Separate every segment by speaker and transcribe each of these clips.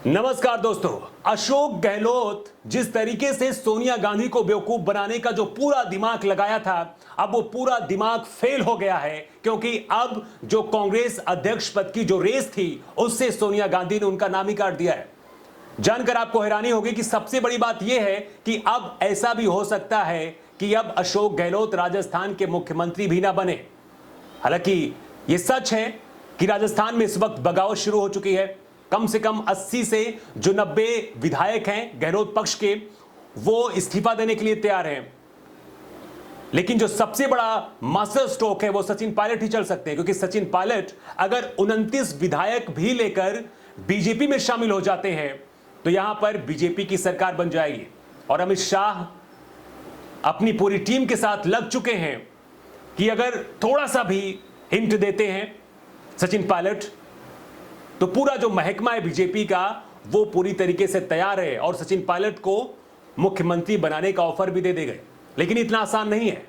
Speaker 1: नमस्कार दोस्तों। अशोक गहलोत जिस तरीके से सोनिया गांधी को बेवकूफ बनाने का जो पूरा दिमाग लगाया था, अब वो पूरा दिमाग फेल हो गया है, क्योंकि अब जो कांग्रेस अध्यक्ष पद की जो रेस थी उससे सोनिया गांधी ने उनका नाम ही काट दिया है। जानकर आपको हैरानी होगी कि सबसे बड़ी बात यह है कि अब ऐसा भी हो सकता है कि अब अशोक गहलोत राजस्थान के मुख्यमंत्री भी ना बने। हालांकि यह सच है कि राजस्थान में इस वक्त बगावत शुरू हो चुकी है। कम से कम 80 से जो 90 विधायक हैं गहलोत पक्ष के, वो इस्तीफा देने के लिए तैयार हैं। लेकिन जो सबसे बड़ा मास्टर स्ट्रोक है वो सचिन पायलट ही चल सकते हैं, क्योंकि सचिन पायलट अगर 29 विधायक भी लेकर बीजेपी में शामिल हो जाते हैं तो यहां पर बीजेपी की सरकार बन जाएगी। और अमित शाह अपनी पूरी टीम के साथ लग चुके हैं कि अगर थोड़ा सा भी हिंट देते हैं सचिन पायलट तो पूरा जो महकमा है बीजेपी का वो पूरी तरीके से तैयार है और सचिन पायलट को मुख्यमंत्री बनाने का ऑफर भी दे गए। लेकिन इतना आसान नहीं है।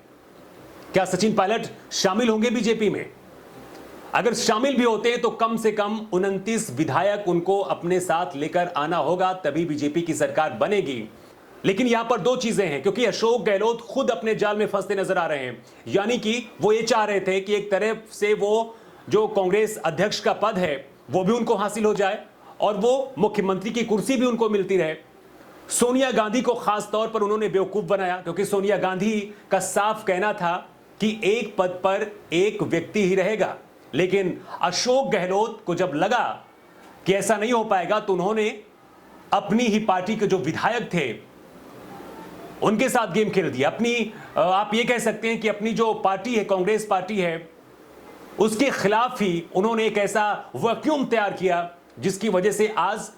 Speaker 1: क्या सचिन पायलट शामिल होंगे बीजेपी में? अगर शामिल भी होते तो कम से कम 29 विधायक उनको अपने साथ लेकर आना होगा, तभी बीजेपी की सरकार बनेगी। लेकिन यहां पर दो चीजें हैं, क्योंकि अशोक गहलोत खुद अपने जाल में फंसते नजर आ रहे हैं। यानी कि वो ये चाह रहे थे कि एक तरफ से वो जो कांग्रेस अध्यक्ष का पद है वो भी उनको हासिल हो जाए और वो मुख्यमंत्री की कुर्सी भी उनको मिलती रहे। सोनिया गांधी को खास तौर पर उन्होंने बेवकूफ बनाया, क्योंकि सोनिया गांधी का साफ कहना था कि एक पद पर एक व्यक्ति ही रहेगा। लेकिन अशोक गहलोत को जब लगा कि ऐसा नहीं हो पाएगा तो उन्होंने अपनी ही पार्टी के जो विधायक थे उनके साथ गेम खेल दिया। अपनी आप ये कह सकते हैं कि अपनी जो पार्टी है, कांग्रेस पार्टी है, उसके खिलाफ ही उन्होंने एक ऐसा वैक्यूम तैयार किया जिसकी वजह से आज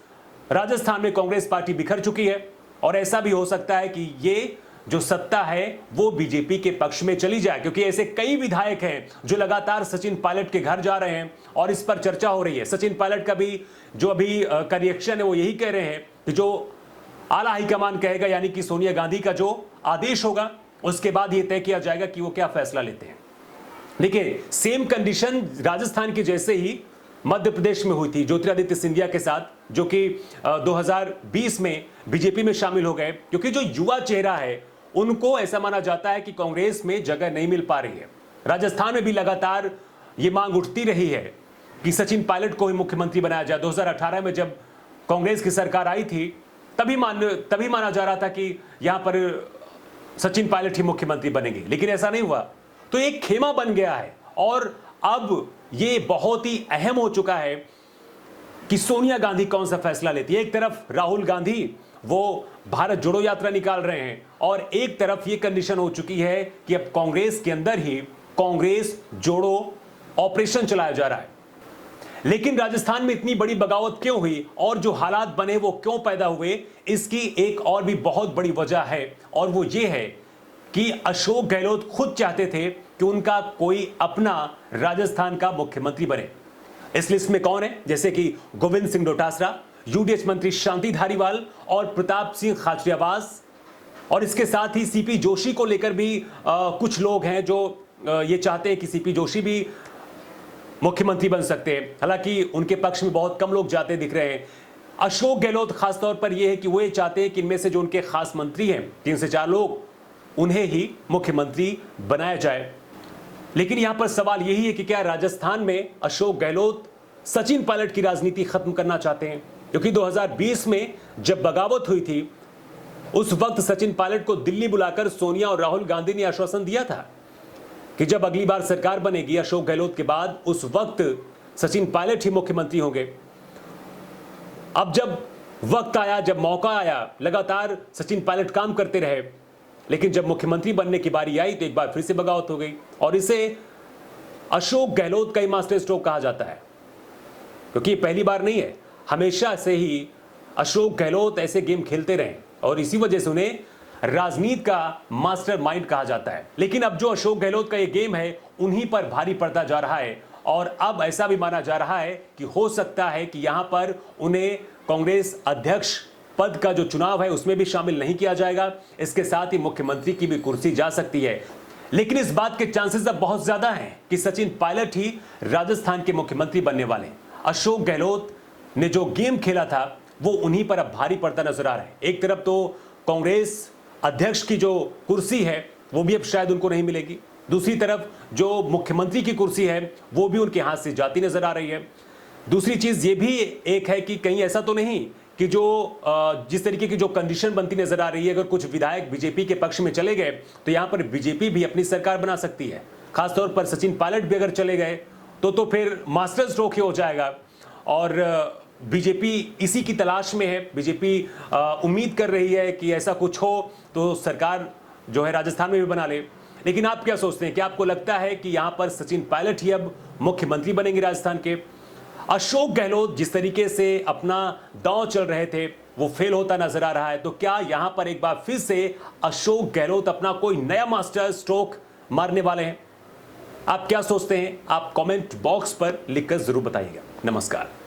Speaker 1: राजस्थान में कांग्रेस पार्टी बिखर चुकी है। और ऐसा भी हो सकता है कि ये जो सत्ता है वो बीजेपी के पक्ष में चली जाए, क्योंकि ऐसे कई विधायक हैं जो लगातार सचिन पायलट के घर जा रहे हैं और इस पर चर्चा हो रही है। सचिन पायलट का भी जो अभी का रिएक्शन है वो यही कह रहे हैं कि जो आला हाईकमान कहेगा, यानी कि सोनिया गांधी का जो आदेश होगा, उसके बाद ये तय किया जाएगा कि वो क्या फैसला लेते हैं। देखिए, सेम कंडीशन राजस्थान की जैसे ही मध्य प्रदेश में हुई थी ज्योतिरादित्य सिंधिया के साथ, जो कि 2020 में बीजेपी में शामिल हो गए, क्योंकि जो युवा चेहरा है उनको ऐसा माना जाता है कि कांग्रेस में जगह नहीं मिल पा रही है। राजस्थान में भी लगातार ये मांग उठती रही है कि सचिन पायलट को ही मुख्यमंत्री बनाया जाए। 2018 में जब कांग्रेस की सरकार आई थी तभी माना जा रहा था कि यहां पर सचिन पायलट ही मुख्यमंत्री बनेंगे, लेकिन ऐसा नहीं हुआ। तो एक खेमा बन गया है और अब ये बहुत ही अहम हो चुका है कि सोनिया गांधी कौन सा फैसला लेती है। एक तरफ राहुल गांधी वो भारत जोड़ो यात्रा निकाल रहे हैं और एक तरफ ये कंडीशन हो चुकी है कि अब कांग्रेस के अंदर ही कांग्रेस जोड़ो ऑपरेशन चलाया जा रहा है। लेकिन राजस्थान में इतनी बड़ी बगावत क्यों हुई और जो हालात बने वो क्यों पैदा हुए, इसकी एक और भी बहुत बड़ी वजह है, और वो ये है कि अशोक गहलोत खुद चाहते थे कि उनका कोई अपना राजस्थान का मुख्यमंत्री बने। इस लिस्ट में कौन है? जैसे कि गोविंद सिंह डोटासरा, यूडीएच मंत्री शांति धारीवाल और प्रताप सिंह खाचरियावास, और इसके साथ ही सीपी जोशी को लेकर भी कुछ लोग हैं जो ये चाहते हैं कि सीपी जोशी भी मुख्यमंत्री बन सकते हैं। हालांकि उनके पक्ष में बहुत कम लोग जाते दिख रहे हैं। अशोक गहलोत खासतौर पर यह है कि वो ये चाहते हैं कि इनमें से जो उनके खास मंत्री हैं 3 से 4 लोग, उन्हें ही मुख्यमंत्री बनाया जाए। लेकिन यहां पर सवाल यही है कि क्या राजस्थान में अशोक गहलोत सचिन पायलट की राजनीति खत्म करना चाहते हैं? क्योंकि 2020 में जब बगावत हुई थी उस वक्त सचिन पायलट को दिल्ली बुलाकर सोनिया और राहुल गांधी ने आश्वासन दिया था कि जब अगली बार सरकार बनेगी अशोक गहलोत के बाद, उस वक्त सचिन पायलट ही मुख्यमंत्री होंगे। अब जब वक्त आया, जब मौका आया, लगातार सचिन पायलट काम करते रहे, लेकिन जब मुख्यमंत्री बनने की बारी आई तो एक बार फिर से बगावत हो गई। और इसे अशोक गहलोत का ही मास्टर स्ट्रोक कहा जाता है, क्योंकि ये पहली बार नहीं है। हमेशा से ही अशोक गहलोत ऐसे गेम खेलते रहे और इसी वजह से उन्हें राजनीति का मास्टर माइंड कहा जाता है। लेकिन अब जो अशोक गहलोत का ये गेम है उन्हीं पर भारी पड़ता जा रहा है और अब ऐसा भी माना जा रहा है कि हो सकता है कि यहां पर उन्हें कांग्रेस अध्यक्ष पद का जो चुनाव है उसमें भी शामिल नहीं किया जाएगा। इसके साथ ही मुख्यमंत्री की भी कुर्सी जा सकती है। लेकिन इस बात के चांसेस अब बहुत ज्यादा हैं कि सचिन पायलट ही राजस्थान के मुख्यमंत्री बनने वाले हैं। अशोक गहलोत ने जो गेम खेला था वो उन्हीं पर अब भारी पड़ता नजर आ रहा है। एक तरफ तो कांग्रेस अध्यक्ष की जो कुर्सी है वो भी अब शायद उनको नहीं मिलेगी, दूसरी तरफ जो मुख्यमंत्री की कुर्सी है वो भी उनके हाथ से जाती नजर आ रही है। दूसरी चीज ये भी एक है कि कहीं ऐसा तो नहीं कि जो जिस तरीके की जो कंडीशन बनती नजर आ रही है, अगर कुछ विधायक बीजेपी के पक्ष में चले गए तो यहां पर बीजेपी भी अपनी सरकार बना सकती है। खासतौर पर सचिन पायलट भी अगर चले गए तो फिर मास्टर स्ट्रोक ही हो जाएगा और बीजेपी इसी की तलाश में है। बीजेपी उम्मीद कर रही है कि ऐसा कुछ हो तो सरकार जो है राजस्थान में भी बना ले। लेकिन आप क्या सोचते हैं, क्या आपको लगता है कि यहां पर सचिन पायलट ही अब मुख्यमंत्री बनेंगे राजस्थान के? अशोक गहलोत जिस तरीके से अपना दांव चल रहे थे वो फेल होता नजर आ रहा है, तो क्या यहां पर एक बार फिर से अशोक गहलोत अपना कोई नया मास्टर स्ट्रोक मारने वाले हैं? आप क्या सोचते हैं? आप कमेंट बॉक्स पर लिखकर जरूर बताइएगा। नमस्कार।